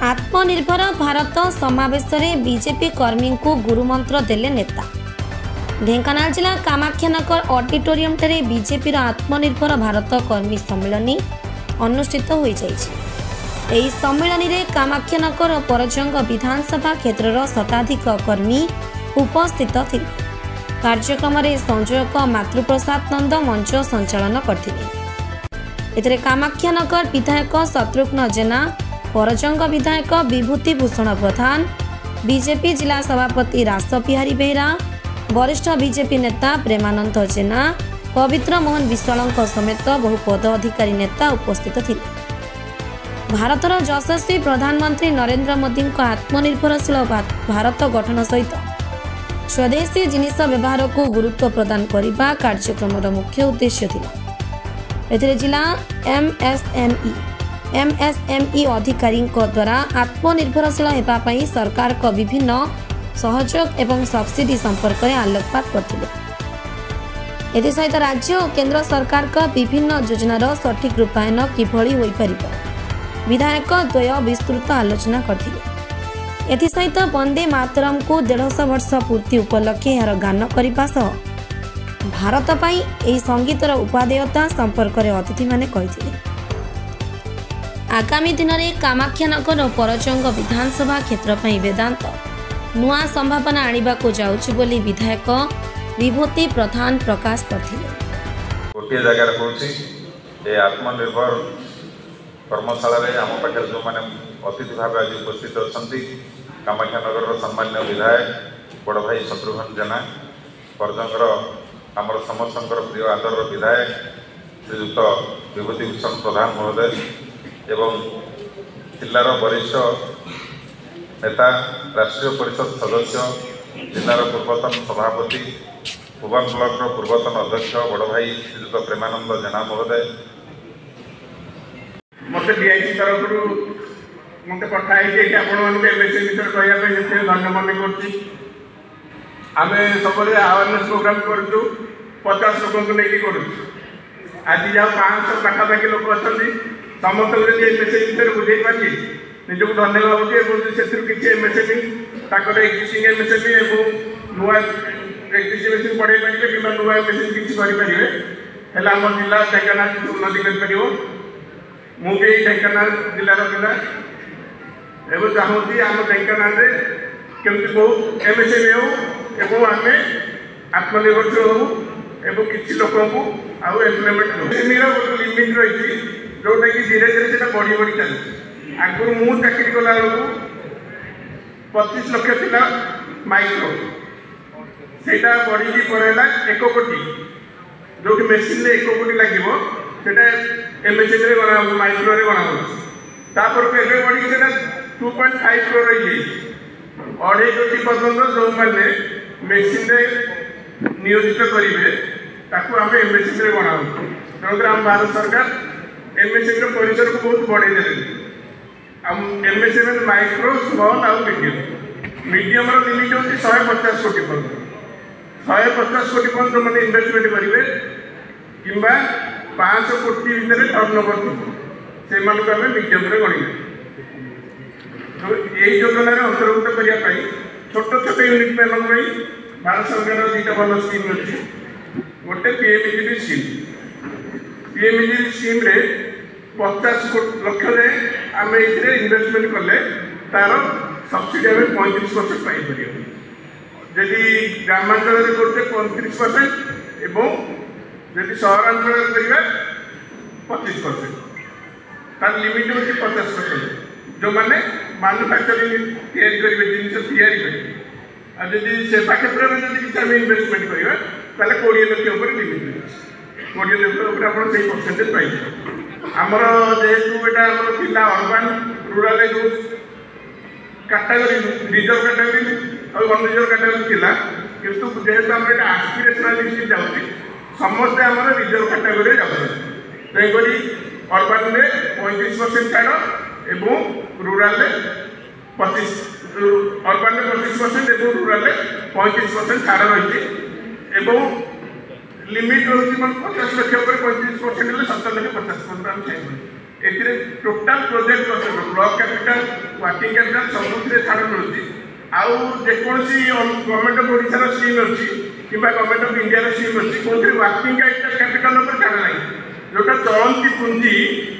आत्मनिर्भर भारत समावेश में बीजेपी कर्मी को गुरुमंत्र देले नेता। ढेंकानाल जिला कामाख्यानगर ऑडिटोरियम ठारे बीजेपी आत्मनिर्भर भारत कर्मी सम्मेलन अनुष्ठित हो जाइछि। सम्मेलन में कामाख्यानगर और परजंग विधानसभा क्षेत्र शताधिक कर्मी उपस्थित थे। कार्यक्रम में संयोजक मातृप्रसाद नंद मंच संचालन करथिले। कामाख्यानगर विधायक शत्रुघ्न जेना, परजंग विधायक विभूति भूषण प्रधान, बीजेपी जिला सभापति रास बिहारी बेहरा, वरिष्ठ बीजेपी नेता प्रेमानंद जेना, पवित्र मोहन विश्वाल समेत बहु पदाधिकारी नेता उपस्थित थे। भारतर यशस्वी प्रधानमंत्री नरेंद्र मोदी आत्मनिर्भरशील भारत गठन सहित स्वदेशी जिनिस व्यवहार को गुरुत्व प्रदान करने कार्यक्रम मुख्य उद्देश्य थिला। एथिरे जिला एमएसएमई अधिकारी द्वारा आत्मनिर्भरशील होगापी सरकार को विभिन्न सहयोग एवं सब्सिडी संपर्क में आलोकपात करथिले। एसहित राज्य और केंद्र सरकार का विभिन्न योजनार सठिक रूपायन किभली होई परिबो विधायक द्वय विस्तृत आलोचना करथिले। एसहित वंदे मातरम को 150 वर्ष पूर्ति उपलक्षे यार गान करने सह भारत पाई एही संगीतर उपादेयता संपर्क में अतिथि माने कहिथिले। आगामी दिन में कामाख्यानगर और परजंग विधानसभा क्षेत्र पर वेदांत नुआ संभावना आनिबा को जाउछि बोली विधायक विभूति प्रधान प्रकाश करथिले। गोटे जगह होछि ए आत्मनिर्भर कर्मशाला रे आम पाखे जो माने अतिथि भाव आज उपस्थित अछंती कामाख्यानगर सम्मान्य विधायक बड़ भाई शत्रुघ्न जेना, परजंगर आमर समस्तंकर प्रिय आदर विधायक श्रीयुक्त विभूति भूषण प्रधान महोदय एवं जिलार वरिष्ठ नेता, राष्ट्रीय परिषद सदस्य, जिलार पूर्वतन सभापति, भुवन ब्लॉक पूर्वतन अध्यक्ष बड़ भाई श्रीयुक्त प्रेमानंद जेना महोदय, मत डीआईसी तरफ मत पठाई कि विषय कहवाई धन्य मन करें। सब अवेयरनेस प्रोग्राम करूँ 50 लोक को लेकिन करूँ। आज जहाँ 500 पाखापाखि लोक अच्छा समस्त विषय बुझे पारि निजक धन्य भावुँ से किसी एमएसएमई एक्जिस्टिंग एमएसएमई और नुआ एक्जिस्टिंग मेसीन बढ़ाई पारे कि नुआ मेसीन किसी करें आम जिला ढेंकानाल किसी उन्नति कर मुझे ढेंकानाल जिलार पिला एवं चाहूँगी आम ढेंकानाल केमती बहुत एमएसएमई हो आम आत्मनिर्भरशील हो एवं किसी लोक आउ एम्प्लॉयमेंट एमएसएमई गोटे लिमिट रही जोटा कि धीरे धीरे से बढ़ी बढ़ी चलती। आगुरी मुझे चाकरी कला बेलू 25 लाख था माइक्रो से बढ़ी पड़ेगा 1 कोटी जो मेसीन 1 कोटी लगे एमएसएमई गणा माइक्रो गणा तापर बढ़ी से 2.5 करोड़ रही 2.5 कोटी पर्यटन जो मैंने मेसीन नियोजित करेंगे आम एमएसएमई गणा तेणुक आम भारत सरकार एमएसएमई परिसर को बहुत बढ़े देते। एमएसएमई माइक्रो स्मॉल आउ मीडियम लिमिट होती 150 कोटी पर्यटन 150 कोटी पर्यटन मैंने इन्वेस्टमेंट करेंगे कि 500 कोटी भितर टर्नओवर से मीडियम गणिबे। तो यही योजना अंतर्भुक्त करने छोट छोट यूनिट मान भारत सरकार 2टा भल स्कीम अच्छी। गोटे पीएमईजीपी स्कीम पीएमईजीपी स्कीम रे 50 लाख आम इन्वेस्टमेंट कले तार सब्सिडी आम 35% पाइपर जदि ग्रामांचल करते 35% एवं जदि सहरांचल करवा 25% तार लिमिट होती 50% जो मैंने मैन्युफैक्चरिंग करेंगे जिन तैयारी सेवा क्षेत्र में जब किसी आम इन्वेस्टमेंट करवा 20 लाख लिमिट 20 लाख आप परसेंटेज पाई आमर जेहेतु यहाँ पिला अर्बान रूराल जो कैटेगरी रिजर्व कैटेगरी और अनरिजर्व कैटेगरी था किंतु जेहेतु आम आस्पिरेशनल लिस्ट जाऊँगी समस्ते आम रिजर्व कैटेगरी जाऊँ तेणुक अर्बान में 35% छाड़ एवं रूराल 25 अर्बान 25% एवं रूराल 35% छाड़ रही लिमिट रोज 50 लाख 35% 70 लाख 50% एथिरे total project block capital working capital सबुथिरे छाड़ मिलुଛି आउ जेकोसी गवर्नमेंट ऑफ ओडिशा रो स्कीम अछि किबा गवर्नमेंट ऑफ इंडिया रो स्कीम अछि कोथि वर्किंग कैपिटल ऊपर छाड़ नाही जोटा चलती पुंजी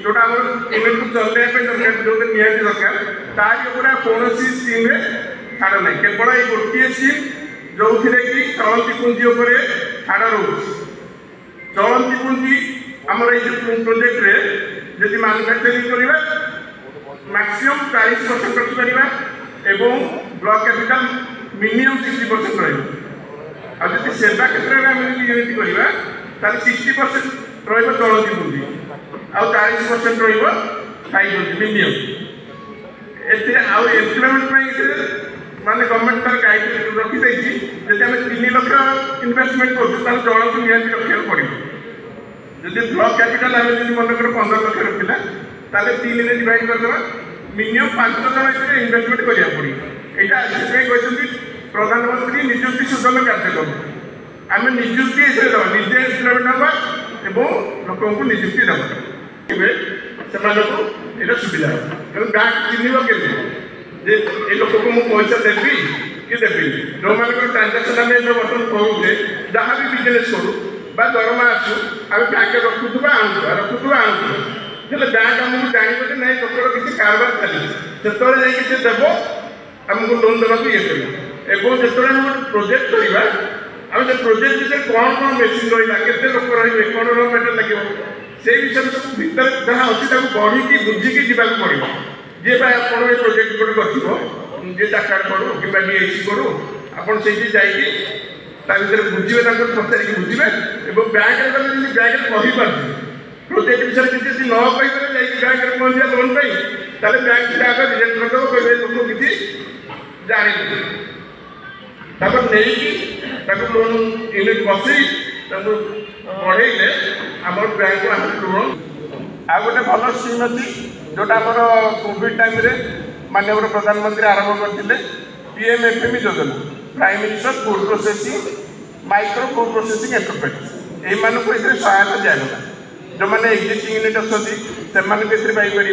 जोटा हमर पेमेंट को चलले पे दरकार जो नियति दरकार तारि ऊपर कोनोसी स्कीम रे छाड़ नाही केवल ए गोटिए स्कीम जोथिरे कि चलती पुंजी ऊपर छाड़ रहउछि चलती पुंजी हमर ए प्रोजेक्ट रे यदि मैन्युफैक्चरिंग करबा मैक्सिमम 40% खर्च करबा एवं ब्लॉक कैपिटल मिनिमम 60% रहइबो आ यदि सेवा क्षेत्र रे हम यूनिट करबा ताले 60% रहइबो चलती पुंजी आ 40% रहइबो खाई मिनिमम एते आ एम्प्लॉयमेंट पई माने गवर्नमेंट तर गाइड रखी दैछि जदि हम 3 लाख इन्वेस्टमेंट करछु ताले जण को नियंत्रण रखियो पड़िबो यदि ब्लॉक कैपिटल आम जी मन कर 15 लाख रखा ताले 3 रे डिवाइड कर देबा मिनिमम 5 जन एते इन्वेस्टमेंट करिया पड़ी एटा से कहते प्रधानमंत्री नियुक्ति सृजन कार्यक्रम आम नियुक्ति से दबा निजे इम्प्लॉयमेंट हवा एवं लोकों को नियुक्ति दबा एबे सेमानको एटा सुविधा हो गाँ चिन्हिबो केते जे ए लोक को मु पैसा देबी कि देबी जो मानकर ट्रांजैक्शन आम जो बटन करूजे जहाँ भी बिजनेस करू बा दरमा आसु आम बैंक रखुवा रखुवा हेल्ले बैंक आमको जानव कि नहीं लोकर किसी कारबार चली से देव आमको लोन देवा ये कर जो प्रोजेक्ट करवा आम से प्रोजेक्ट विषय कौन कौन मेसीन रहा के लोक रे कौन रो मेटेरियल लगे से विषय सब भीतर जहाँ अच्छी बढ़ी बुझिकी जावाक पड़ो जी आप प्रोजेक्ट गोटे कर जी टाटा करूँ कि डीएसी करूँ आपड़ से जाइए बुझे पचारिक बुझे और बैंक बैंक कहीपर प्रोजेक्ट विषय किसी न कहीपर बैंक पहुँचा लोन पाई बैंक से आगे रिजेक्ट करदेव कहे लोग किसी जानी नहीं लोन यूनिट बसई बढ़े आम बैंक लोन आ गए भल स्कीम अच्छी जोटा आमर कोविड टाइम माननीय प्रधानमंत्री आरंभ करते पीएमएफएमई योजना prime minister food processing micro food processing enterprise ये सहायता दिगला जो मैंने एक्जिस्टिंग यूनिट अच्छा से पाइपर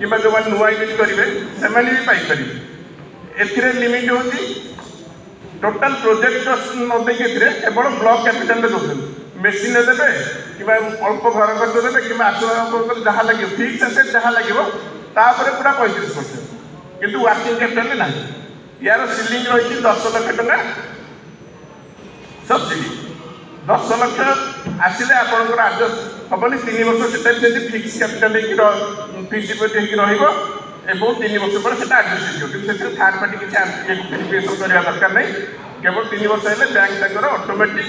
कि जो नुआ यूनिट करेंगे से भी पाइपर ए लिमिट हो टोटाल प्रोजेक्ट नदी केवल ब्लॉक कैपिटल दौरान मेसीन देवे कि अल्प घर खर्च देवे कि आसवा जहाँ लगे फिक्स एसेट जहाँ लगे पूरा 35% किंतु वर्किंग कैपिटल ना यार सिलिंग रही 10 लाख टका सब्सिडी 10 लाख आसिले आपंकर आडजस्ट हेनी 3 वर्ष से फिक्स कैपिटल फिक्स डिपोजिट रहा 3 वर्ष पर आडजस्ट हो थर्ड पार्टी किसी वेरिफिकेशन करने दरकार नहीं केवल 3 वर्ष है बैंक ऑटोमेटिक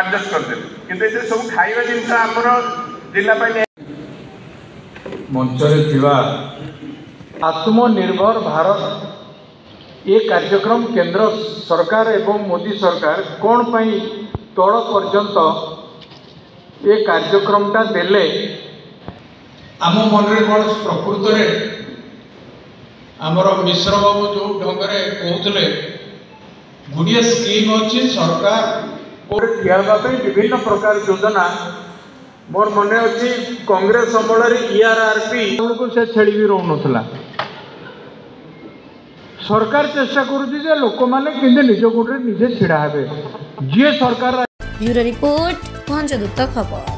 आडजस्ट करदे कि सब खाଇବା जिनस आमर जिला मंचरे आत्मनिर्भर भारत ये कार्यक्रम केंद्र सरकार एवं मोदी सरकार कौन पाई तल पर्यंत ये कार्यक्रमटा देले आम मन कौन प्रकृत में आमर मिश्र बाबू जो ढंग से कहते गुड़िया स्कीम अच्छी सरकार ठियावाई विभिन्न प्रकार योजना मोर मन अच्छी कांग्रेस अमल ERRP को से छेड़ी भी रोना सरकार चेष्टा करुच्ची लोक मैंने निज गोटे निजे छिड़ा हे जी सरकार ब्यूरो रिपोर्ट भंजदूत खबर।